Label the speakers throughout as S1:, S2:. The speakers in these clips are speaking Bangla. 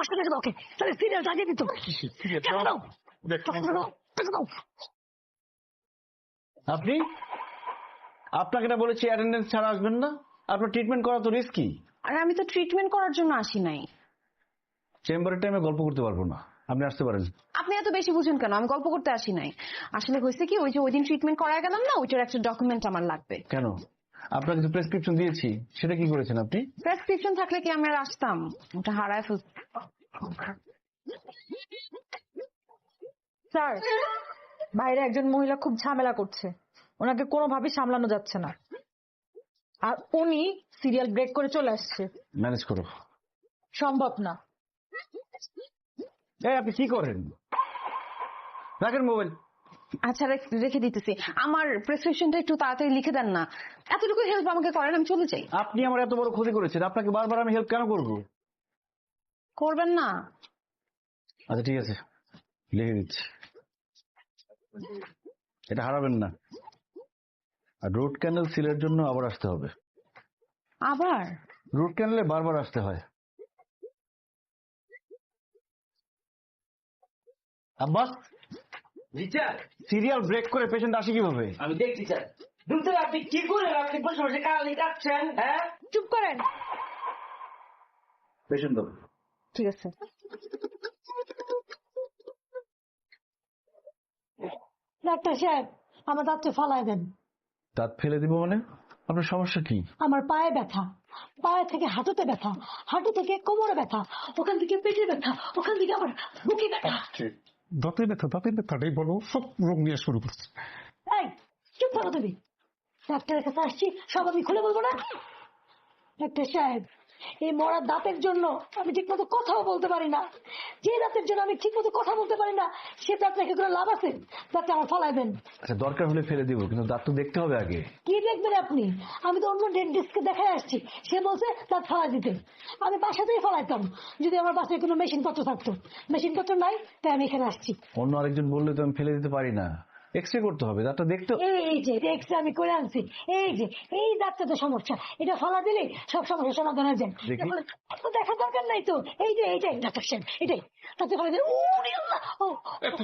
S1: পাঁচশো টাকা দাও, ওকে তাহলে সিরিয়াল আগে দিত। টাকা দাও, টাকা দাও, টাকা দাও।
S2: আপনি, আপনাকে না বলেছি অ্যাটেন্ডেন্স ছাড়া আসবেন না? আপনার ট্রিটমেন্ট করা তো রিস্কি।
S3: আর আমি তো ট্রিটমেন্ট করার জন্য আসি নাই।
S2: চেম্বারের টাইমে গল্প করতে পারবো না, আপনি আসতে পারেন।
S3: আপনি এত বেশি বুঝেন কেন? আমি গল্প করতে আসি নাই। আসলে হয়েছে কি, ওই যে ওই দিন ট্রিটমেন্ট করায় গেলাম না, ওইটার একটা ডকুমেন্ট আমার লাগবে।
S2: কেন? আপনাকে যে প্রেসক্রিপশন দিয়েছি সেটা কি করেছেন আপনি?
S3: প্রেসক্রিপশন থাকলে কি আমি আর আসতাম? ওটা হারায় ফেল।
S4: স্যার, বাইরে একজন মহিলা খুব ঝামেলা করছে, ওনাকে কোনোভাবেই সামলানো যাচ্ছে না, আর উনি সিরিয়াল ব্রেক করে চলে আসছে।
S2: ম্যানেজ করো।
S4: সম্ভব না।
S2: এই আপনি কি করেন? রাখেন মোবাইল।
S3: আচ্ছা রেখে দিতেছি। আমার প্রেসক্রিপশনটা একটু তাড়াতাড়ি লিখে দেন না। এতটুকু হেল্প আমাকে করেন, আমি চলে যাই।
S2: আপনি আমার এত বড় ক্ষতি করেছেন, আপনাকে বারবার আমি হেল্প কেন করবো?
S3: করবেন না?
S2: আচ্ছা ঠিক আছে, লিখে দিচ্ছি। এটা হারাবেন না। আর রুট ক্যানেল সিলের জন্য আবার আসতে হবে।
S3: আবার?
S2: রুট ক্যানেলে বারবার আসতে হয়। আব্বাস, সিরিয়াল ব্রেক করে পেশেন্ট আসে কিভাবে?
S1: আমি দেখছি স্যার। দুধের আপনি কি করেন? আপনি বসে বসে কালি কাটছেন, হ্যাঁ?
S4: চুপ করেন।
S2: পেশেন্ট তো
S4: ঠিক আছে।
S1: ডাক্তার সাহেব, আমার দাঁতটা ফালাই দেন।
S2: দাঁত ফেলে দিব মানে? আপনার সমস্যা কি?
S1: আমার পায়ে ব্যথা, পায়ে থেকে হাঁটুতে ব্যথা, হাঁটু থেকে কোমরে ব্যথা, ওখান থেকে পেটে ব্যথা, ওখান থেকে আমার বুকে ব্যথা।
S5: দাঁতের ব্যথাটাই বলো, সব রোগ নিয়ে শুরু করছে।
S1: এই চুপ থাকো তুমি। ডাক্তারের কাছে আসছি, সব আমি খুলে বলবো না? ডাক্তার সাহেব, এই মরার দাঁতের জন্য আমি ঠিক মতো কথাও বলতে পারি না। যে দাঁতের জন্য আমি ঠিক মতো কথা বলতে পারি না, সে দাঁত রেখে কোনো লাভ আছে? দাঁতটা আমার ফালাইবেন।
S2: আচ্ছা দরকার হলে ফেলে দিব, কিন্তু দাঁত তো দেখতে হবে আগে।
S1: কি দেখবেন আপনি? আমি তো অন্য ডেন্টিস্টকে দেখাই আসছি, সে বলছে দাঁত ফালাই দিতে। আমি বাসাতেই ফালাইতাম যদি আমার বাসায় কোনো মেশিন পত্র থাকতো। মেশিন পত্র নাই, তাই আমি এখানে আসছি।
S2: অন্য আরেকজন বললে তো আমি ফেলে দিতে পারি না, এক্সরে করতে হবে, দাঁতটা দেখতে।
S1: এই যে এক্সরে আমি করে আনছি, এই যে এই দাঁতটা তো সমস্যা, এটা ফালা দিলে সব সমস্যা সমাধান হয়ে যায়।
S2: দেখি।
S1: দেখার দরকার নাই তো, এই যে এইটাই ডাক্তার সাহেব, এটাই দাঁতে ফালা দিলে।
S5: এত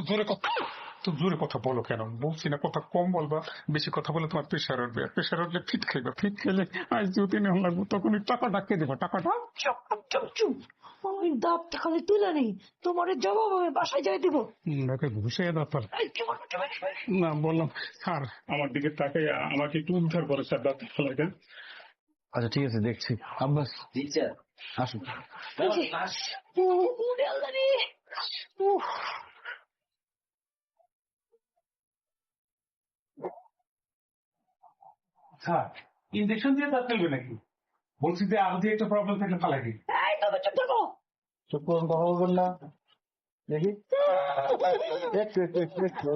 S5: জোরে কথা বলো কেন? বলছি না কথা কম বলবা, বেশি কথা বলে তোমার প্রেশার উঠবে, প্রেশার উঠলে ফিট খাইবা, ফিট খেলে আইসিইউতে নেওয়া লাগবে, তখন টাকা ডাকিয়ে দেবা। টাকাটা
S1: ওই দাঁতটা খালি তুলে নেই, তোমার জবাব আমি বাসায় যাই দিব।
S5: ঘুষে ব্যাপার না, বললাম স্যার আমার দিকে তাকাই, আমাকে একটু উদ্ধার করে স্যার, দাঁত ফেলাই দেন।
S2: আচ্ছা ঠিক আছে, দেখছি। আব্বাস আসুন।
S5: স্যার ইনজেকশন দিয়ে দাঁত ফেলবে নাকি? বলছি যে আরো দিয়ে একটা প্রবলেম থাকলে ফালাই দিই।
S2: চুপ করুন, কথা বলবেন না। দেখি একটু একটু একটু একটু।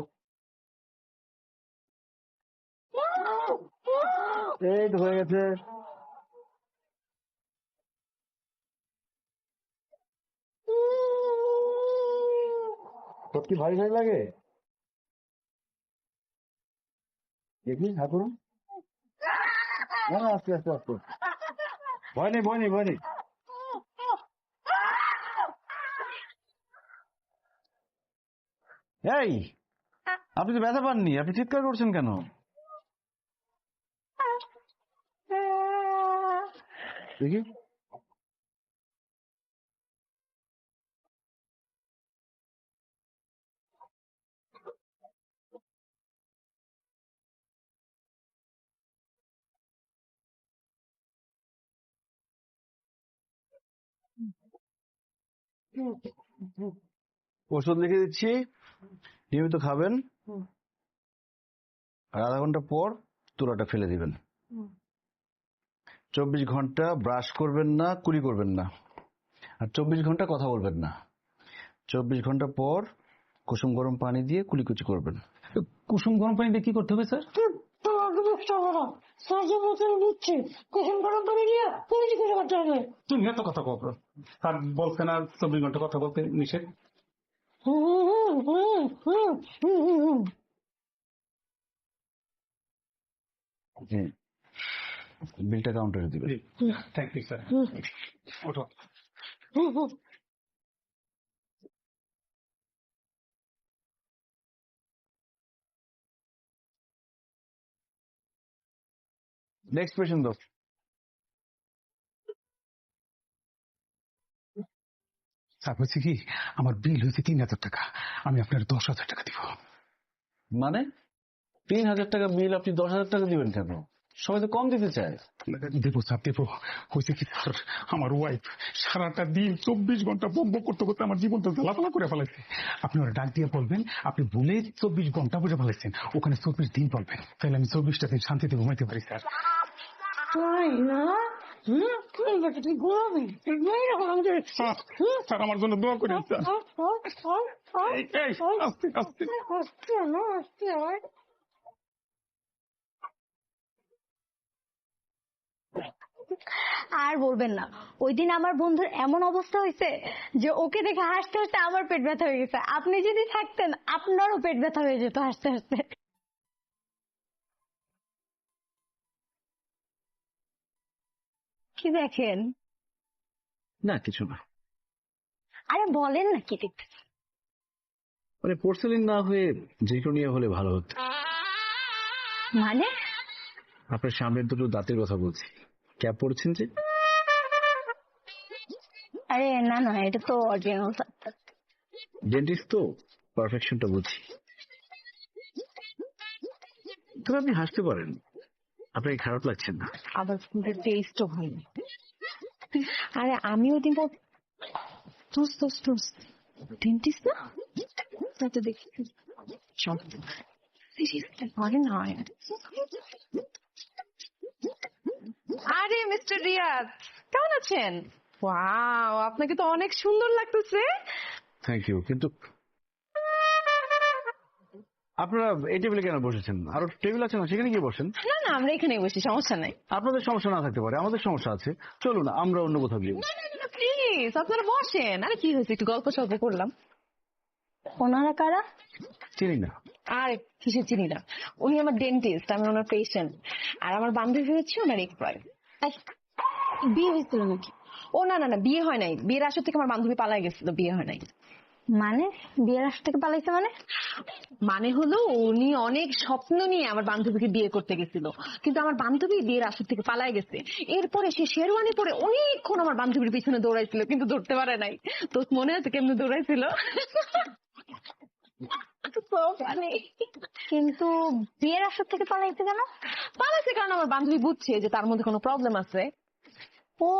S2: এই তো হয়ে গেছে। তোর কি ভারী ভারী লাগে? দেখি হ্যাঁ করুন। না না, আস্তে আস্তে আস্তে, ভয় নেই ভয় নেই ভয় নেই। এই আপনি তো ব্যথা পাননি, আপনি চিৎকার করছেন কেন? দেখি। ওষুধ লিখে দিচ্ছি, নিয়মিত খাবেন, আর আধা ঘন্টা পর তুলাটা ফেলে দিবেন। 24 ঘন্টা ব্রাশ করবেন না, কুলি করবেন না, আর 24 ঘন্টা কথা বলবেন না। 24 ঘন্টা পর কুসুম গরম পানি দিয়ে কুলিকুচি করবেন।
S5: কুসুম গরম পানি দিয়ে কি করতে হবে স্যার? তুমি এত কথা বলবো? স্যার বলছে না 24 ঘন্টা কথা বলতে নিষেধ?
S2: বিলটা কাউন্টারে দিবেন।
S5: Thank you sir. ওঠো।
S2: নেক্সট পেশেন্ট দাও।
S5: স্যার বলছি কি, আমার বিল হয়েছে 3,000 টাকা, আমি আপনার 10,000 টাকা দিব।
S2: মানে 3,000 টাকা বিল আপনি 10,000 টাকা দিবেন কেন? সবাই তো কম দিতে চায়।
S5: দেবো স্যার দেবো। হয়েছে কি স্যার, আমার ওয়াইফ সারাটা দিন 24 ঘন্টা বক করতে করতে আমার জীবনটা জ্বালাপালা করে ফেলাইছে। আপনি ওরা ডাক দিয়ে বলবেন আপনি ভুলে 24 ঘন্টা বুঝে ফেলাইছেন, ওখানে 24 দিন বলবেন, তাহলে আমি 24টা দিন শান্তিতে ঘুমাইতে পারি স্যার।
S1: তাই না? তুই বেটা তুই ঘুমাবি, তুই এরকম আমাদের
S5: স্যার আমার জন্য দোয়া করেন স্যার। এই, এই, আস্তে আস্তে।
S1: আর বলবেন না, ওই দিন আমার বন্ধুর এমন অবস্থা হয়েছে যে ওকে দেখে হাসতে হাসতে আমার পেট ব্যথা হয়ে গেছে। আপনি যদি থাকতেন আপনারও পেট ব্যথা হয়ে যেত হাসতে হাসতে। কি দেখেন?
S2: না কিছু না,
S1: আরে বলেন না কি দেখতেছেন।
S2: মানে পোর্সেলিন না হয়ে জিরকোনিয়া হলে ভালো হতো।
S1: মানে
S2: আপনার সামনের দুটো দাঁতের কথা বলছি। ক্যাপ পড়ছেন যে?
S1: আরে না না, এটা তো অরিজিনাল।
S2: ডেন্টিস্ট তো, পারফেকশনটা বুঝি। তবে আপনি হাসতে পারেন, আপনাকে খারাপ লাগছে না।
S3: আবার ফুডের টেস্টও ভালো। আরে আমি ওই দিন ডেন্টিস্ট না তাই তো দেখি চল আরে না। আরে মিস্টার রিয়াজ কেমন আছেন? ওয়াও, আপনাকে তো অনেক সুন্দর লাগতেছে।
S2: থ্যাংক ইউ, কিন্তু আপনারা এই টেবিলে কেন বসেছেন? আরো টেবিল আছে না, সেখানে গিয়ে বসেন।
S3: না না, আমরা এখানেই বসি, সমস্যা নাই।
S2: আপনাদের সমস্যা না থাকতে পারে, আমাদের সমস্যা আছে। চলুন আমরা অন্য কোথাও গিয়ে বসি।
S3: প্লিজ আপনারা বসেন। আরে কি হয়েছে, একটু গল্প সল্প করলাম।
S1: ওনারা কারা?
S2: চিনি না।
S3: আর কিসে চিনি না, উনি আমার ডেন্টিস্ট, আমি ওনার পেশেন্ট। আর আমার বান্ধবী হচ্ছে ওনার এক্সপায়ার।
S1: বিয়ে হয়েছিল নাকি?
S3: ও না না না, বিয়ে হয় নাই। বিয়ের আসর থেকে আমার বান্ধবী পালাই গেছিল, বিয়ে হয় নাই।
S1: মানে বিয়ের আসর থেকে পালাইছে মানে?
S3: মানে হলো উনি অনেক স্বপ্ন নিয়ে আমার বান্ধবীকে বিয়ে করতে গেছিল, কিন্তু আমার বান্ধবী বিয়ের আসর থেকে পালাই গেছে। এরপরে সে শেরওয়ানি পরে অনেকক্ষণ আমার বান্ধবীর পিছনে দৌড়াইছিল, কিন্তু ধরতে পারে নাই। তো মনে আছে কেমনে দৌড়াইছিল?
S1: কিন্তু বিয়ের আসর থেকে পালাইছে কেন?
S3: পালাইছে কারণ আমার বান্ধবী বুঝছে যে তার মধ্যে কোনো প্রবলেম আছে।
S1: ও,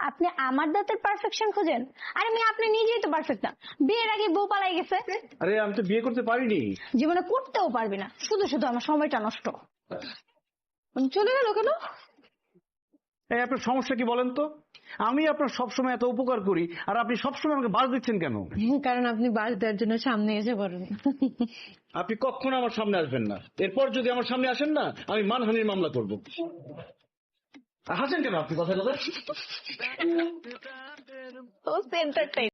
S1: আপনি আমার দাঁতের পারফেকশন খোঁজেন? আরে মেয়ে, আপনি নিজেই তো পারফেক্ট না। বিয়ের আগে বউ পালাই গেছে।
S2: আরে আমি তো বিয়ে করতে পারিনি।
S1: জীবনে করতেও পারবি না, শুধু শুধু আমার সময়টা নষ্ট।
S3: চলে গেল কেন?
S2: এই আপনার সমস্যা কি বলেন তো? আমি আপনার সবসময় এত উপকার করি আর আপনি সবসময় আমাকে বাস দিচ্ছেন কেন?
S3: কারণ আপনি বাস দেওয়ার জন্য সামনে এসে পড়েন।
S2: আপনি কখনো আমার সামনে আসবেন না। এরপর যদি আমার সামনে আসেন না, আমি মানহানির মামলা করব। হাসেন কেন আপনি কথা কথা?
S3: তো সেন্টারটাই